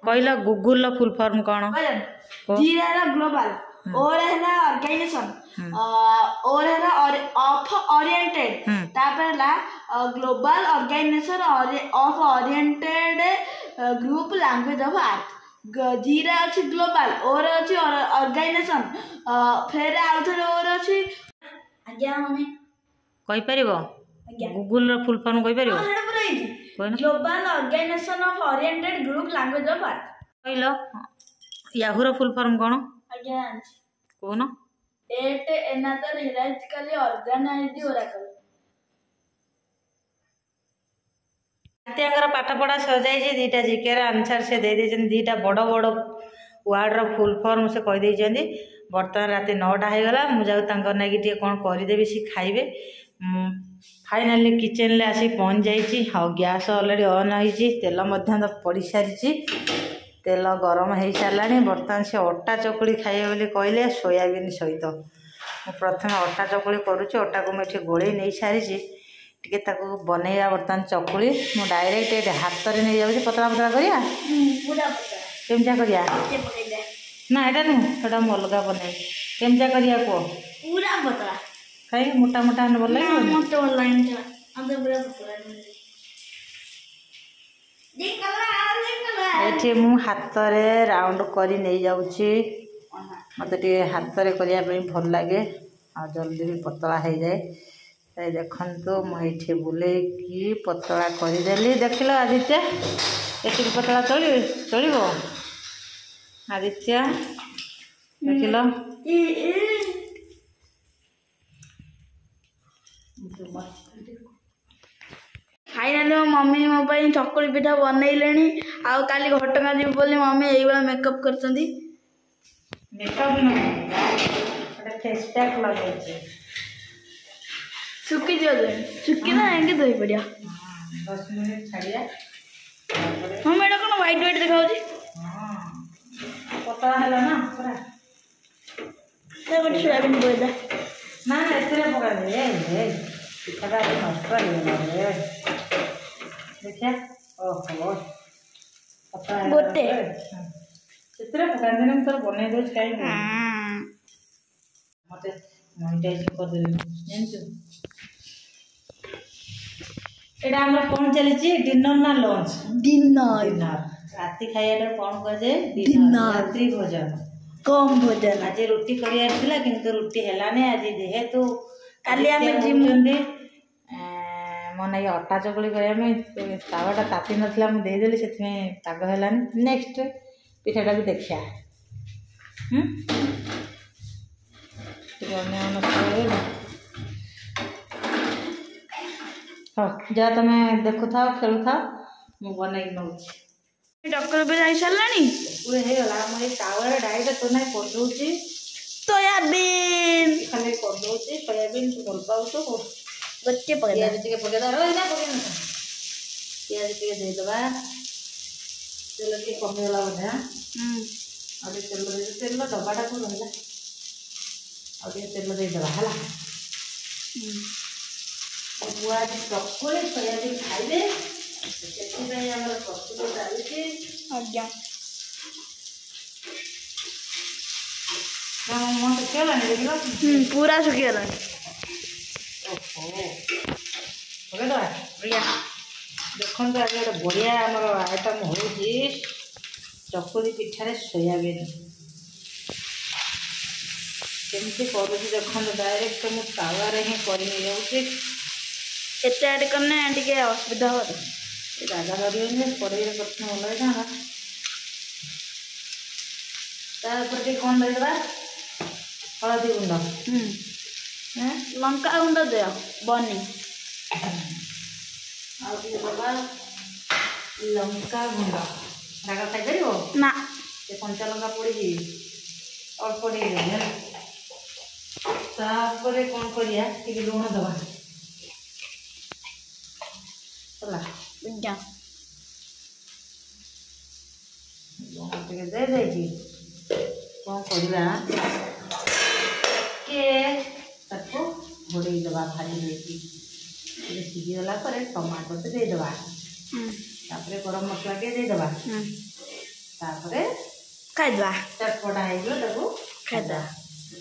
कहला Google full form कौन? जी है ग्लोबल, और है ऑर्गेनाइजेशन, और है ऑफ ओरिएंटेड, तापर global organisation of oriented group language of earth. जी रे अछि ग्लोबल, और अछि ऑर्गेनाइजेशन, फेर आउथरे और अछि। आज्ञा मम्मी कहि परिबो? गूगल रो फुल फॉर्म कहि परिबो? Global organisation of oriented group language of earth. कहलो याहू रो फुल फॉर्म कौन? आज्ञा कोन? Yet another hierarchically organised oracle. त्यागर पाठ पढ़ा सजाई दीटा जिकेर आंसर से दे देछन, दीटा बड़ बड़ वार्ड रो फुल फॉर्म से कहि देछन। बर्तमान रात 9टा हो गला, मु जाऊ तांकर नागी टे कोन करि देबी सी खाइबे। फाइनली किचन ले आसी पहुंच जाइछि। हाउ गैस ऑलरेडी ऑन होइछि, तेल मध्य तो पड़ी सारिछि, तेल गरम हो सारानी। बर्तमान से अटा चकुड़ी खाइबे बोली कहले सोयाबीन सहित। मु प्रथम अटा चकुड़ी करुछि, अटा को मैं गोले नहीं सारी टिके ताको बनैया। बर्तमान चकुड़ी मु डायरेक्ट ये हाथ रे नहीं जाउछि। पतला पतला करिया, पूरा पतला केमजा करिया ना, एटा नु थोड़ा अलगा बनै केमजा करिया को पूरा पतला कहीं मोटा मोटा न बोल मोटा लाइन था अंदर पूरा पतला देख कलर एठी मु हाथ रे राउंड करी नहीं जाउछि। मते टे हाथ रे करिया पे भल लागे आ जल्दी भी पतला हो जाए। ताई देखंतु मुझे बुले कि पतला करदेली। देख लो आदित्य एति पतला चलो आदित्य देख लो। फाइनाली मो मम्मी मो ପାଇଁ ଚକୁଳି ପିଠା ବନେଇଲେଣି। ଆଉ କାଲି ଘଟଗାଁ ଯିବୁ ବୋଲି मम्मी ଏଇ भला मेकअप करछंदी। मेकअप न एटा फेस पैक लगैछि, सुखी जो दे सुखी ना एंगे दही पड़िया 10 मिनट छाड़िया। हम एटा कोन व्हाइट व्हाइट देखाउछि। हां पतला हला ना पूरा ते गोटे सोयाबीन बोय दे ना एतरे पका दे। ए पिठाटा नष्ट हो गला रे देखिया। ओहो पतला गोटे एतरे पका देने तो बने दो खाइ मते मोनेटाइज कर दे जानछु। एटा हमरा कोन चलीछि डिनर ना लंच? डिनर राति खाइयाटा कोन कहे डिनर, रात्रि भोजन कम भोजन। आज रुटी करिया थिला किंतु रुटी हेलाने। आज जेहेतु काली हमें जिम मन ये अटा चकुड़ी करिया में तावाटा ताती नथिला मु दे देली सेथि में ताग हेलानी। नेक्स्ट पिठाटा को देखिया हाँ जा तुम देखु था खेलु था मु बनै नौ डॉक्टर पे जाई सरलानी पूरे हे गला मोर टावर डायरेक्ट तो नहीं कर दोची। सोयाबीन खाली कर दोची सोयाबीन तो बोल पाउ तो बच्चे पकड़ा के पके दा रो ना पके ना प्याज के दे दबा। तेल के कम गला बधा और तेल डब्बाटा को रहला और ये तेल दे दबा हला। बुआ चकुड़ी सोयाबीन खाइबे से हमर प्रस्तुत चलछि। आज्ञा ना मन तो केला नहीं देखलो पूरा सुखी गला। ओहो ओके तो बढ़िया देखन तो आज एक बढ़िया हमर आइटम होछि चकुड़ी पिठा रे सोयाबीन केमती करूँ देखो। डायरेक्ट मु तावा रे ही कर नहीं जाऊँ एते ऐड करने टिके असुविधा हो राजा करें कड़े प्रथम भल था तापर कौन देवा हलदी गुंड लंका गुंड दे बनी आवा लंका गुंड राग खाई ना कंचा लंका पड़ी अल्प तापर कौन करिया लुण दवा दे दे कौन करवा घोड़े दबा भाजी देती सीझीगला टमाटो तो देदेबा गरम मसला के देदेबा तापरे खाइदवा चटपटा ହେଇଯିବ ତାକୁ खाइदवा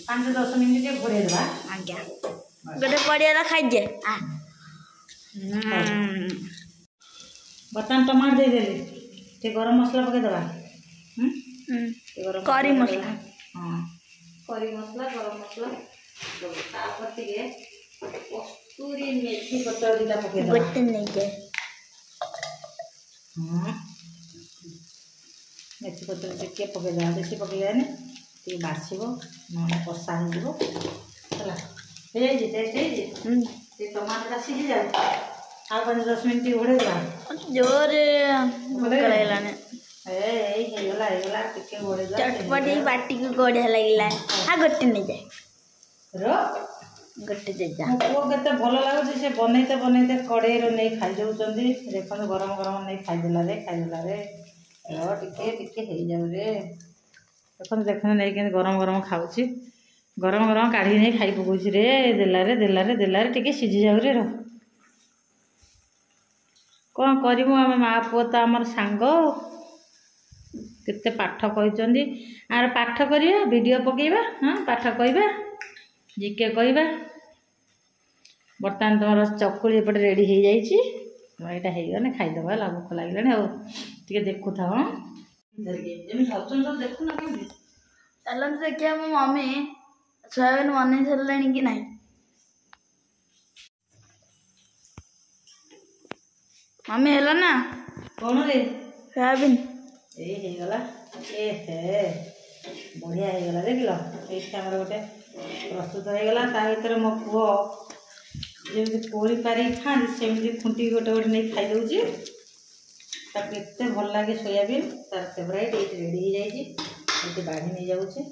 5-10 मिनिट ଟିକେ ଘୋଡ଼େଇ ଦେବା। आज्ञा गोटे पड़ियाला खाइजे बर्तमान टमाटर ଦେଇଦେଲି ଟିକେ गरम मसला ପକେଇଦେବା। करी मसला हाँ करी मसला गरम मसला तापर ଟିକେ कस्तूरी मेथी पत्र दिटा पकेइदेवा। गोटे नहीं जाए मेथी पत्र टिके पकेइदेवा बेसी पकेइबानी टिके बासिबो नहले कषा ହେଇଯିବ ହେଲା। ହେଇଯାଇଛି टेस्ट ହେଇଛି टमाटर सीझी जाए आ 5-10 मिनिट घोड़ेइदेवा। जोरे कड़ाइलाने ହେଇଗଲା ଟିକେ ଘୋड़େଇଦେବା। चटपटी बाटी को गोड़िया लगिला हाँ गोटे नहीं जाए रो गोटे दे जा मो पुओ केते भल लाଗୁଛି से बनैते बनैते कड़ेईरो नहीं खाई जाउछंदी। देखो गरम गरम नहीं खाइदेला रे रो टिके टिके हो जाऊ रे। देखो देखो नहीं के गरम गरम खाऊची गरम गरम काढ़ी नहीं खाई पकोची रे देलारे टिके सीझी जाऊ रे। रो कौन करिमु आम माँ पुओ तो आमर सांग केते पाठ कहते आर पाठ करिया वीडियो पकेइबा हाँ पाठ कहबा जीके कहबा। बर्तमान तुम चकुली एपटे रेडी हो जाइए यहाँ होगने खाईदेव है भोक लगे टे देखु था देखु ना कमी चलते देखिए मो मम्मी सोयाबीन बन सारे कि ना मम्मी हेलो ना कौन रे सोयाबीन येगला ए हे बढ़िया होगला देख लो ये गोटे प्रस्तुत होगला भर मो पुओ जमी कोड़ी पारि खाती सेमती खुंटी गोटे गोटे नहीं खाई दूची केते भल लगे सोयाबीन तार फेवरेट ये रेडी हो जाइए बाढ़ी नहीं जाऊे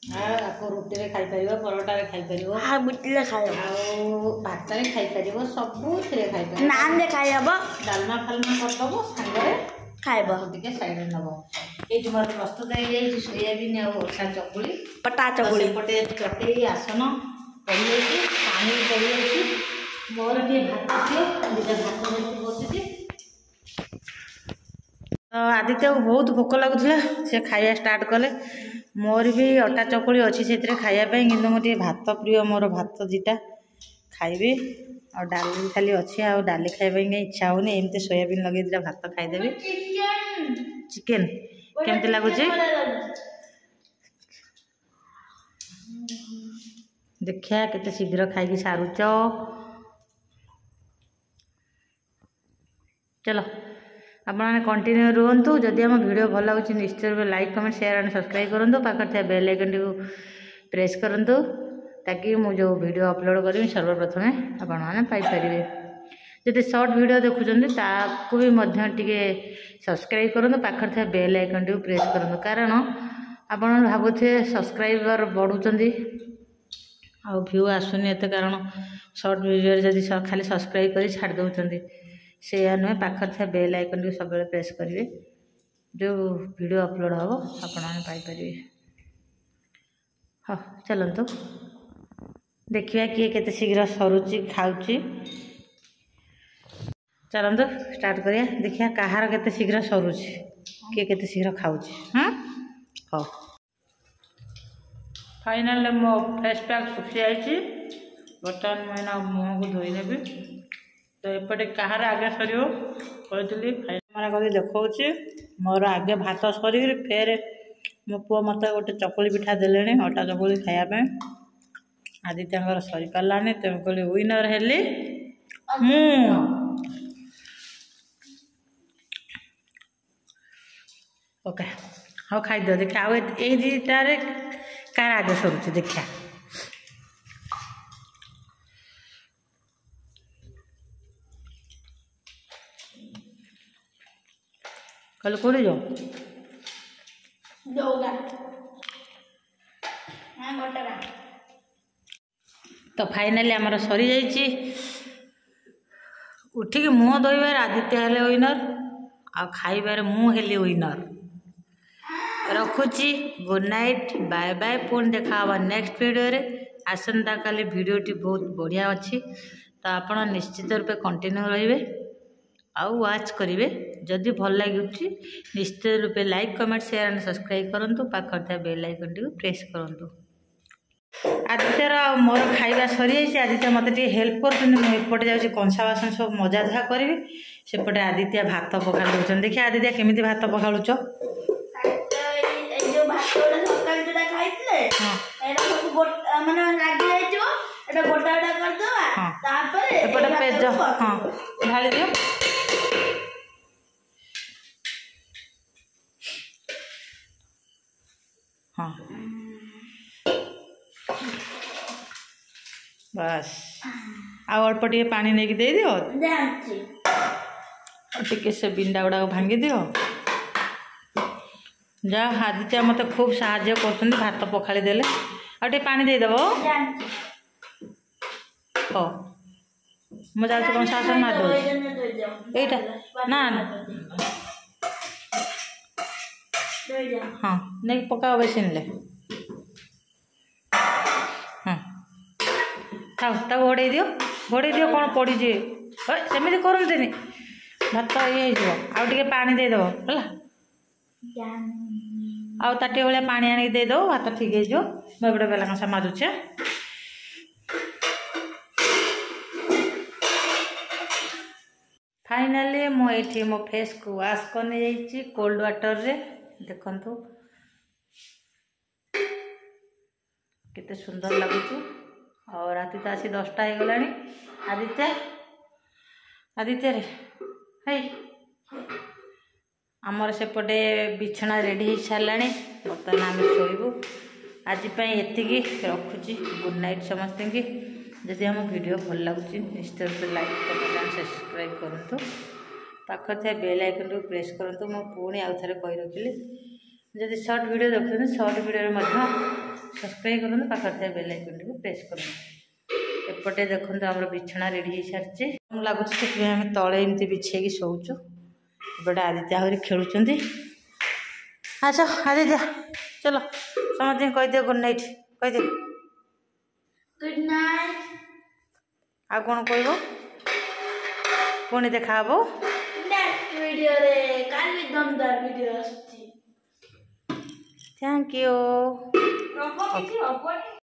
आपको रुटी रे खाई पारिबो परोटा रे खाई पारिबो हाँ बुटले खाइब आउ भात रे खाई पारिबो सबु रे खाई पारिबो नान रे खाइब डालमा फालमा करदबो सांगरे खाइब टिके साइड नबो ये तुम प्रस्तुत हो जाइए सोयाबीन और अटा चकुली पटा चकुली पटे चटे आसन पड़ जाइए पानी पड़ जाइए मोर टे भात दिए भात बसी तो आदित्य को बहुत भोक लगुला से खाया स्टार्ट कले मोर भी अटा चकुली अच्छी से खायापी कि मुझे भात प्रिय मोर भात दीटा खाइबी और डाली खाली अच्छी आ डाली खाइबा इच्छा होनी एमती सोयाबीन लगे दीटा भात खाईदेवी। चिकेन केमती लगुच देखिया केते शीघ्र खाई सारुच चलो आपने कंटिन्यू रुहतु जदि आम वीडियो भल लगे निश्चय रूप like comment share and subscribe करूँ पाखे बेल आइकन टी प्रेस करूँ ताकि मु जो वीडियो अपलोड करी सर्वप्रथमे आपण मैंने पाइपर जब शॉर्ट वीडियो देखुं ताकू भी टे सब्सक्राइब करूँ पाखे बेल आइकन टी प्रेस करूँ कारण आपण भावुए सब्सक्राइबर बढ़ुंट आ व्यू आसुनी एत कारण शॉर्ट वीडियो जदि खाली सब्सक्राइब कर छाड़ दौरान से नुहे पाखे बेल आइकन टी सब प्रेस करेंगे जो वीडियो अपलोड हम आपण हाँ चलतु देखिए किए केते शीघ्र सरुचि खाऊची चलतु स्टार्ट करिया देखिया कहार केते शीघ्र सरुचि किए केते शीघ्र खाऊची हाँ हाँ फाइनल मो फेस पैक सुखी जाइए बर्तमान मुझे मुँह को धोई नेबी तो एपटे कहार आगे सर कही फाइनल कर देखा मोर आगे भात सर फेर मो पुओ मत गोटे चकुली पिठा देले अटा चकुली खायापे आदित्य सरी पारानी तेणुक विनर हेली मु ओके हाँ खाईद देखिए आउ ये दुटारे कार आगे सरुच देखिया कल कौन जाओ तो फाइनाली आमर सरी जाइए उठिक मुँह धोबार आदित्य हेले विनर आ खाइबार मु हेली विनर रखुची गुड नाइट बाय बाय पुणी देखा नेक्स्ट वीडियो रे आसंता काली वीडियोटी बहुत बढ़िया अच्छी तो आपण निश्चित रूपे कंटिन्यू रहिबे आउ वाच करेंगे जदि भल लगे निश्चित रूपे like comment share and subscribe करूँ पाखर बेल आइकन टी प्रेस करूँ। आदित्यर मोर खाଇବା सरी आदित्य मत हेल्प करपटे जाऊँगी कंसा बासन सब मजा धुआ करी सेपटे आदित्य भात पखाड़ दूसरी देखिए आदित्य केमी भात पखाड़ुच पेज हाँ ढाली दियो हाँ बस आ अल्प टे पानी नहीं दे दियो टिके से बिंडा गुड़ा भांगी दियो जा आदित्य मत खूब साहाଯ୍य कर भात पखाड़ी देले आटे पानी देदेव हो मु जा कौन सास मार दो यहीटा ना हाँ नहीं पका बेसिन ले हाँ था घोड़े दियो कौन पड़ी सेमती करते भात ये आउे पानी देदेव है आउ ताटे भाया पानी आनिक देदेव भात ठीक हो मुझे बेला कंसा माजुचे फाइनाली मुझे मो फेस को वाश करने जाइए कोल्ड वाटर रे देखंतु केते सुंदर लगुच और राति तो आसी 10टा हो गलानी आदित्य आदित्य रे है आमर सेपटे बिछना रेडी हो सारा बर्तमान आम शोबू आज एति रखुची गुड नाइट समस्त की जदि आम वीडियो भल लगुच निश्चित रूप लाइक कमेंट एंड सब्सक्राइब करूँ पाखर थे बेल आइकन को प्रेस करूँ मु पुणी आउ थे कही रखिली जदि शॉर्ट वीडियो देखते शॉर्ट वीडियो सब्सक्राइब करूँ पाखर थे बेल आइकन को प्रेस करूँ एपटे देखते आम बिछना रेडी हो सारी लगुच से आम तले एमती बिछेकी शोचु एपटे आदित्य आहरी खेलुंट आस आदित्य चलो समझ कहीदे गुड नाइट कहीदे गुड नाइट आ कौन कह पुणी देखा नेक्स्ट वीडियो रे काली दमदार वीडियो आछी थैंक यू।